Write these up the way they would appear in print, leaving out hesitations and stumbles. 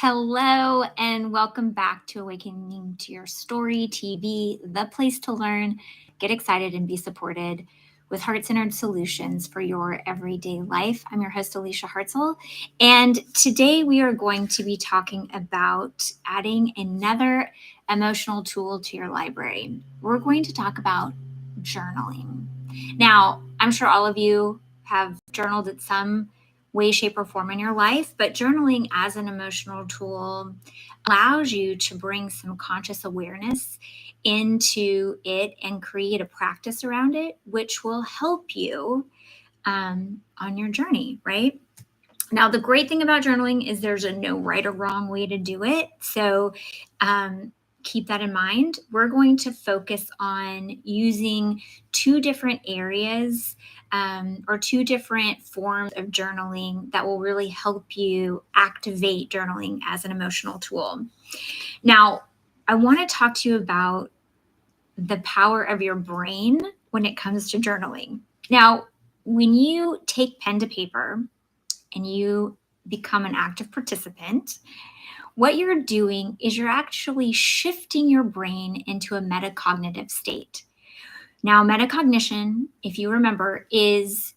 Hello, and welcome back to Awakening to Your Story TV, the place to learn, get excited, and be supported with heart centered solutions for your everyday life. I'm your host, Alicia Hartzell, and today we are going to be talking about adding another emotional tool to your library. We're going to talk about journaling. Now, I'm sure all of you have journaled at some way, shape, or form in your life, but journaling as an emotional tool allows you to bring some conscious awareness into it and create a practice around it, which will help you on your journey, right? Now, the great thing about journaling is there's a no right or wrong way to do it. So keep that in mind. We're going to focus on using two different areas or two different forms of journaling that will really help you activate journaling as an emotional tool. Now, I want to talk to you about the power of your brain when it comes to journaling. Now, when you take pen to paper and you become an active participant, what you're doing is you're actually shifting your brain into a metacognitive state. Now, metacognition, if you remember, is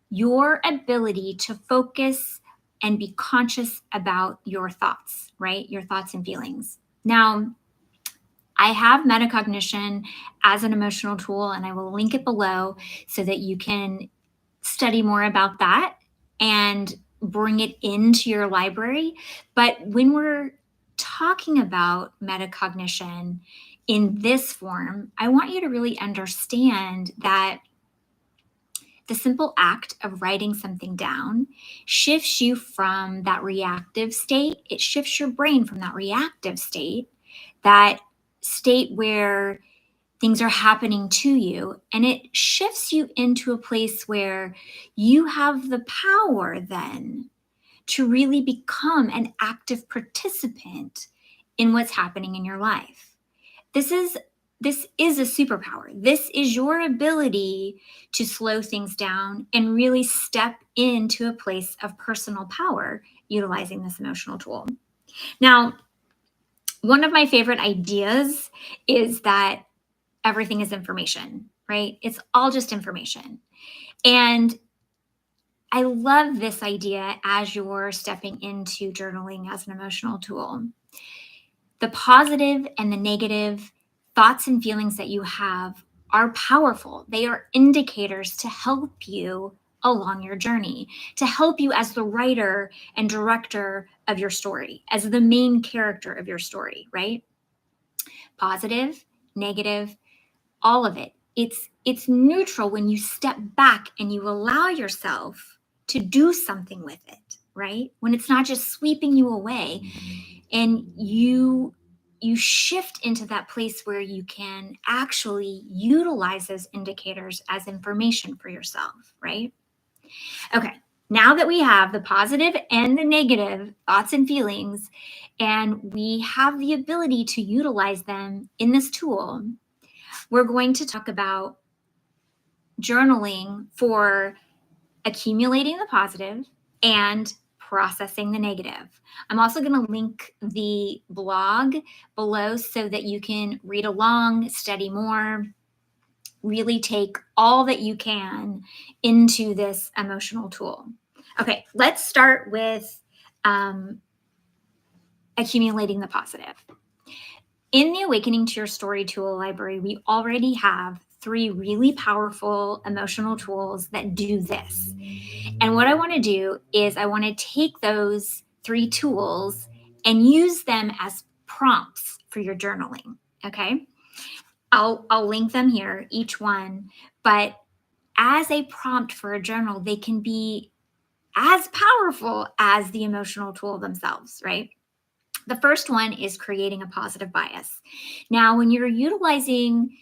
your ability to focus and be conscious about your thoughts, right? Your thoughts and feelings. Now, I have metacognition as an emotional tool, and I will link it below so that you can study more about that and bring it into your library. But when we're talking about metacognition in this form, I want you to really understand that the simple act of writing something down shifts you from that reactive state. It shifts your brain from that reactive state, that state where things are happening to you, and it shifts you into a place where you have the power then to really become an active participant in what's happening in your life. This is a superpower. This is your ability to slow things down and really step into a place of personal power utilizing this emotional tool. Now, one of my favorite ideas is that everything is information, right? It's all just information. And I love this idea as you're stepping into journaling as an emotional tool. The positive and the negative thoughts and feelings that you have are powerful. They are indicators to help you along your journey, to help you as the writer and director of your story, as the main character of your story, right? Positive, negative, all of it. It's neutral when you step back and you allow yourself to do something with it, right? When it's not just sweeping you away and you shift into that place where you can actually utilize those indicators as information for yourself, right? Okay, now that we have the positive and the negative thoughts and feelings, and we have the ability to utilize them in this tool, we're going to talk about journaling for accumulating the positive and processing the negative. I'm also going to link the blog below so that you can read along, study more, really take all that you can into this emotional tool. Okay, let's start with accumulating the positive. In the Awakening to Your Story tool library, we already have 3 really powerful emotional tools that do this. And what I want to do is I want to take those 3 tools and use them as prompts for your journaling. Okay. I'll link them here, each one, but as a prompt for a journal, they can be as powerful as the emotional tool themselves, right? The first one is creating a positive bias. Now, when you're utilizing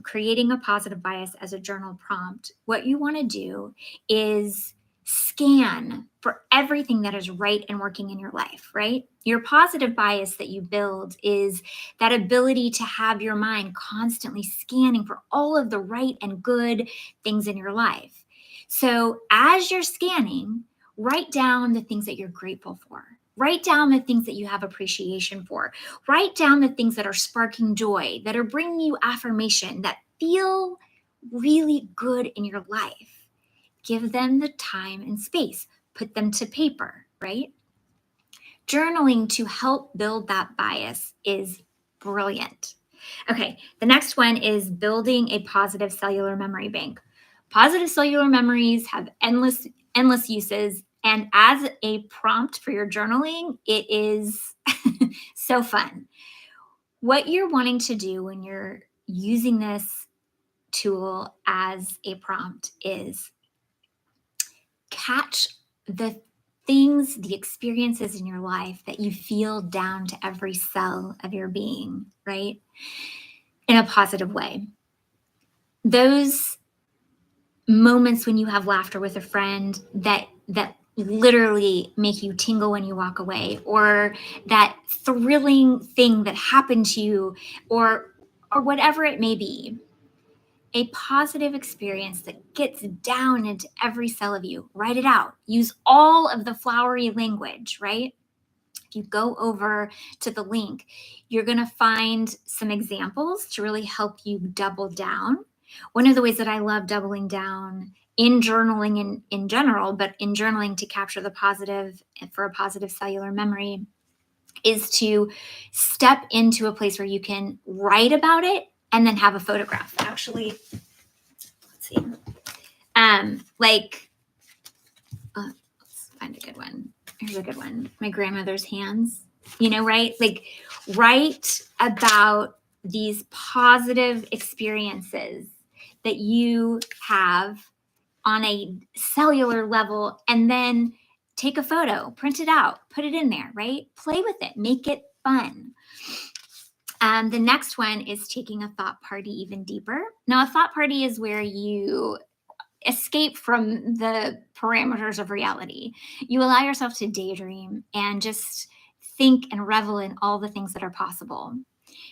creating a positive bias as a journal prompt, what you want to do is scan for everything that is right and working in your life, right? Your positive bias that you build is that ability to have your mind constantly scanning for all of the right and good things in your life. So as you're scanning, write down the things that you're grateful for. Write down the things that you have appreciation for. Write down the things that are sparking joy, that are bringing you affirmation, that feel really good in your life. Give them the time and space. Put them to paper, right? Journaling to help build that bias is brilliant. Okay, the next one is building a positive cellular memory bank. Positive cellular memories have endless uses, and as a prompt for your journaling, it is so fun. What you're wanting to do when you're using this tool as a prompt is catch the things, the experiences in your life that you feel down to every cell of your being, right? In a positive way. Those moments when you have laughter with a friend that literally make you tingle when you walk away, or that thrilling thing that happened to you, or whatever it may be. A positive experience that gets down into every cell of you. Write it out. Use all of the flowery language, right? If you go over to the link, you're going to find some examples to really help you double down. One of the ways that I love doubling down in journaling in general, but in journaling to capture the positive for a positive cellular memory, is to step into a place where you can write about it and then have a photograph. Actually, let's see. Let's find a good one. Here's a good one. My grandmother's hands, right? Like, write about these positive experiences that you have on a cellular level, and then take a photo, print it out, put it in there, right? Play with it, make it fun. The next one is taking a thought party even deeper. Now, a thought party is where you escape from the parameters of reality. You allow yourself to daydream and just think and revel in all the things that are possible.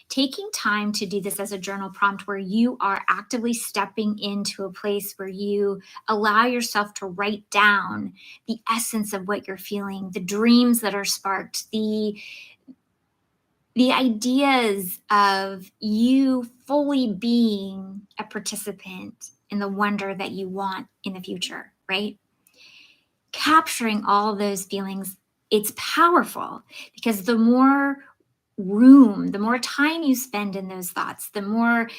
Taking time to do this as a journal prompt where you are actively stepping into a place where you allow yourself to write down the essence of what you're feeling, the dreams that are sparked, the ideas of you fully being a participant in the wonder that you want in the future, right? Capturing all those feelings, it's powerful, because the more room, the more time you spend in those thoughts, the more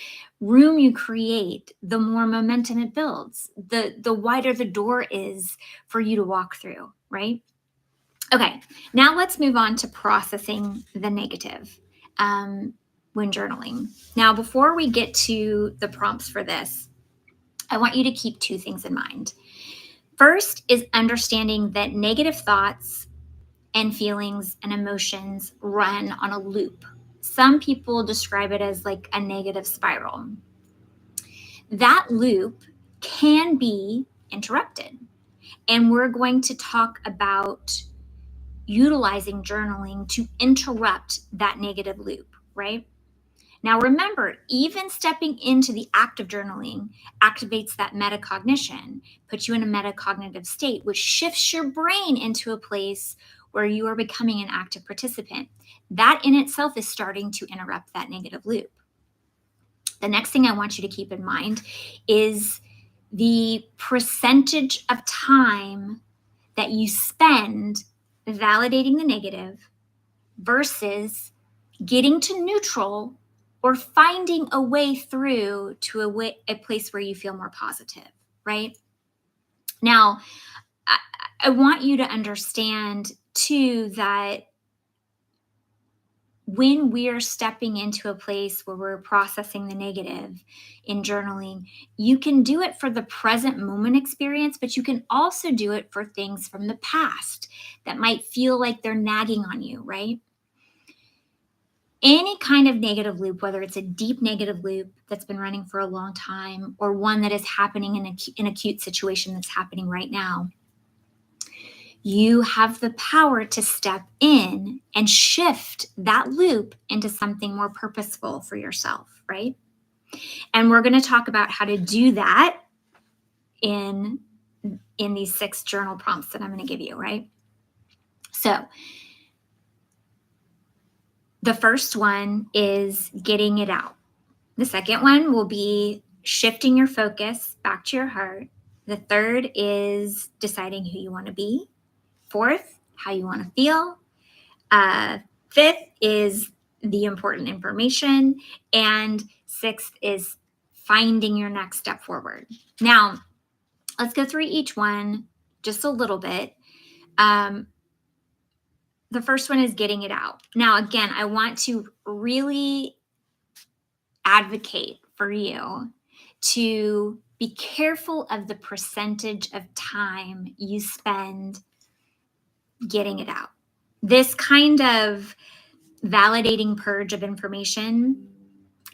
room you create, the more momentum it builds, the wider the door is for you to walk through, right? Okay, now let's move on to processing the negative when journaling. Now, before we get to the prompts for this, I want you to keep two things in mind. First is understanding that negative thoughts and feelings and emotions run on a loop. Some people describe it as like a negative spiral. That loop can be interrupted. And we're going to talk about utilizing journaling to interrupt that negative loop, right? Now, remember, even stepping into the act of journaling activates that metacognition, puts you in a metacognitive state, which shifts your brain into a place where you are becoming an active participant. That in itself is starting to interrupt that negative loop. The next thing I want you to keep in mind is the percentage of time that you spend validating the negative versus getting to neutral or finding a way through to a place where you feel more positive, right? Now, I want you to understand too that when we're stepping into a place where we're processing the negative in journaling, you can do it for the present moment experience, but you can also do it for things from the past that might feel like they're nagging on you, right? Any kind of negative loop, whether it's a deep negative loop that's been running for a long time or one that is happening in an acute situation that's happening right now, you have the power to step in and shift that loop into something more purposeful for yourself, right? And we're going to talk about how to do that in these 6 journal prompts that I'm going to give you, right? So The first one is getting it out. The second one will be shifting your focus back to your heart. The third is deciding who you want to be. Fourth, how you want to feel. Fifth is the important information. And sixth is finding your next step forward. Now, let's go through each one just a little bit. The first one is getting it out. Now, again, I want to really advocate for you to be careful of the percentage of time you spend getting it out. This kind of validating purge of information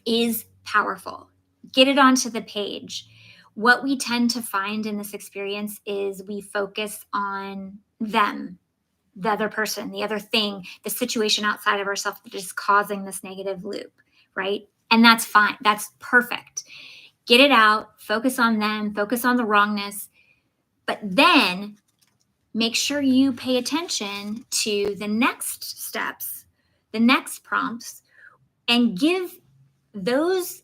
is powerful. Get it onto the page. What we tend to find in this experience is we focus on them, the other person, the other thing, the situation outside of ourselves that is causing this negative loop, right? And that's fine. That's perfect. Get it out, focus on them, focus on the wrongness, but then make sure you pay attention to the next steps, the next prompts, and give those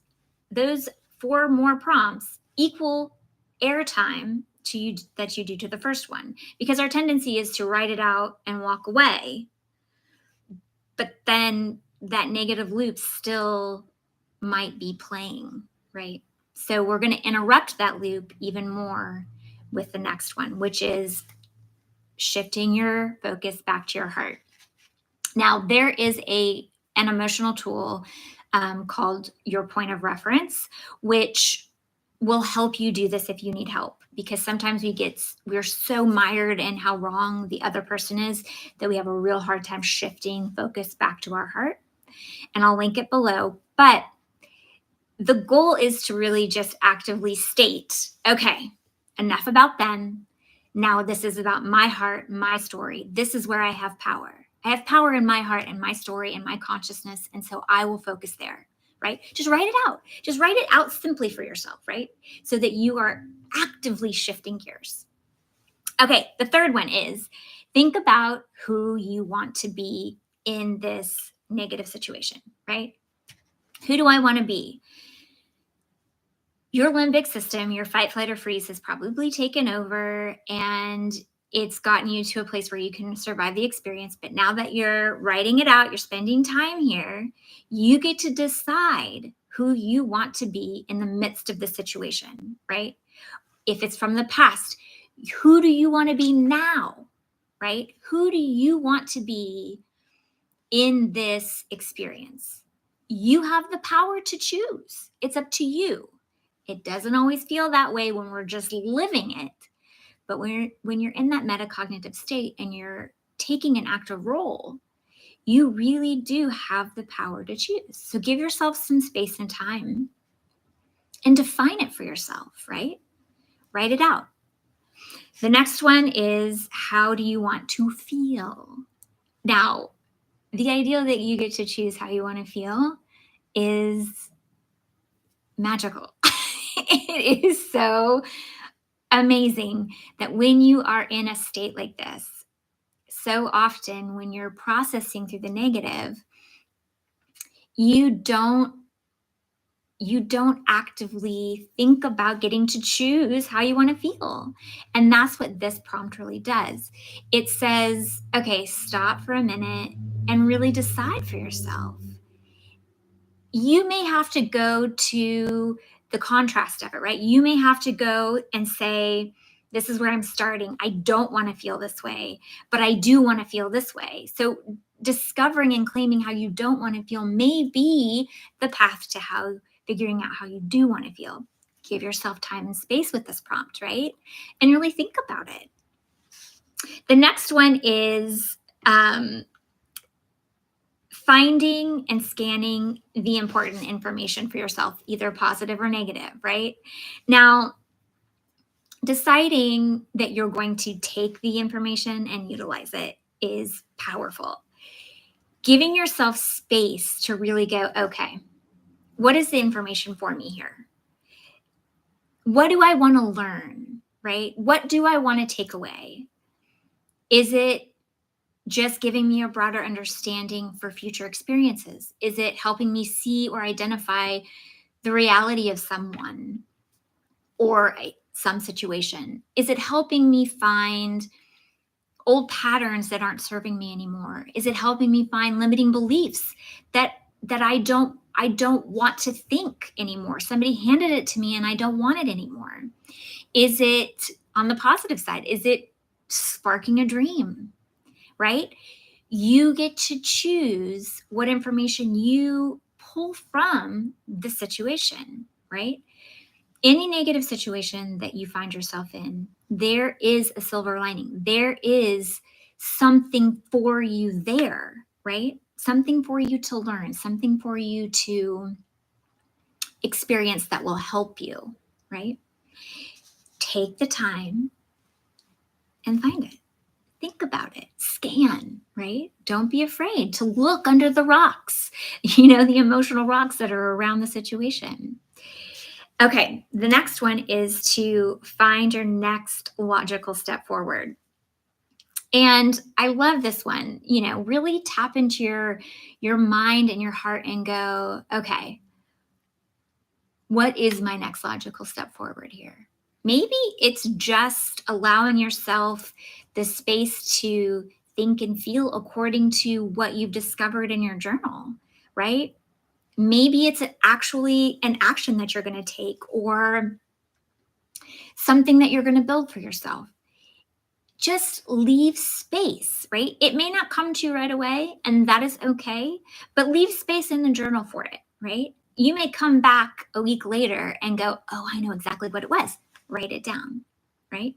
4 more prompts equal airtime to you that you do to the first one, because our tendency is to write it out and walk away, but then that negative loop still might be playing, right? So we're going to interrupt that loop even more with the next one, which is shifting your focus back to your heart. Now, there is an emotional tool called your point of reference, which will help you do this if you need help, because sometimes we're so mired in how wrong the other person is that we have a real hard time shifting focus back to our heart. And I'll link it below. But the goal is to really just actively state, okay, enough about them. Now this is about my heart, my story. This is where I have power. I have power in my heart and my story and my consciousness. And so I will focus there, right? Just write it out. Just write it out simply for yourself, right? So that you are actively shifting gears. Okay, the third one is think about who you want to be in this negative situation, right? Who do I want to be? Your limbic system, your fight, flight, or freeze has probably taken over and it's gotten you to a place where you can survive the experience. But now that you're writing it out, you're spending time here, you get to decide who you want to be in the midst of the situation, right? If it's from the past, who do you want to be now, right? Who do you want to be in this experience? You have the power to choose. It's up to you. It doesn't always feel that way when we're just living it. But when you're in that metacognitive state and you're taking an active role, you really do have the power to choose. So give yourself some space and time and define it for yourself, right? Write it out. The next one is, how do you want to feel? Now, the idea that you get to choose how you want to feel is magical. It is so amazing that when you are in a state like this, so often when you're processing through the negative, you don't actively think about getting to choose how you want to feel. And that's what this prompt really does. It says, okay, stop for a minute and really decide for yourself. You may have to go to the contrast of it, right? You may have to go and say, this is where I'm starting. I don't want to feel this way, but I do want to feel this way. So discovering and claiming how you don't want to feel may be the path to figuring out how you do want to feel. Give yourself time and space with this prompt, right? And really think about it. The next one is finding and scanning the important information for yourself, either positive or negative, right? Now, deciding that you're going to take the information and utilize it is powerful. Giving yourself space to really go, okay, what is the information for me here? What do I want to learn, right? What do I want to take away? Is it just giving me a broader understanding for future experiences? Is it helping me see or identify the reality of someone or some situation? Is it helping me find old patterns that aren't serving me anymore? Is it helping me find limiting beliefs that I don't want to think anymore? Somebody handed it to me and I don't want it anymore. Is it on the positive side? Is it sparking a dream, right? You get to choose what information you pull from the situation, right? Any negative situation that you find yourself in, there is a silver lining. There is something for you there, right? Something for you to learn, something for you to experience that will help you, right? Take the time and find it. Think about it, scan, right? Don't be afraid to look under the rocks, the emotional rocks that are around the situation. Okay, the next one is to find your next logical step forward. And I love this one, really tap into your mind and your heart and go, okay, what is my next logical step forward here? Maybe it's just allowing yourself the space to think and feel according to what you've discovered in your journal, right? Maybe it's actually an action that you're going to take or something that you're going to build for yourself. Just leave space, right? It may not come to you right away, and that is okay, but leave space in the journal for it, right? You may come back a week later and go, oh, I know exactly what it was. Write it down, right?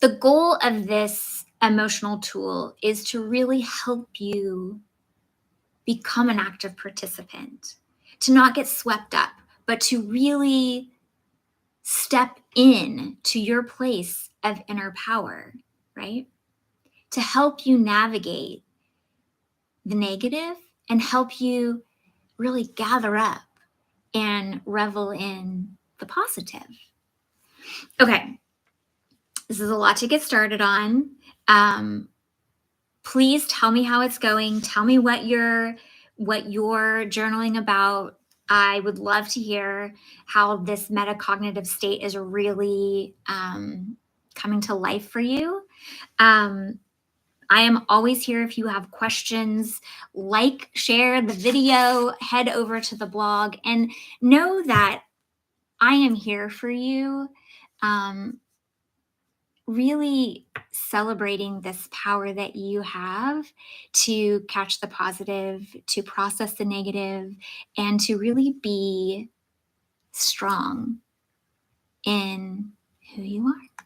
The goal of this emotional tool is to really help you become an active participant, to not get swept up, but to really step in to your place of inner power, right? To help you navigate the negative and help you really gather up and revel in the positive. Okay, this is a lot to get started on. Please tell me how it's going. Tell me what you're journaling about. I would love to hear how this metacognitive state is really coming to life for you. I am always here if you have questions. Like, share the video, head over to the blog, and know that I am here for you. Really celebrating this power that you have to catch the positive, to process the negative, and to really be strong in who you are.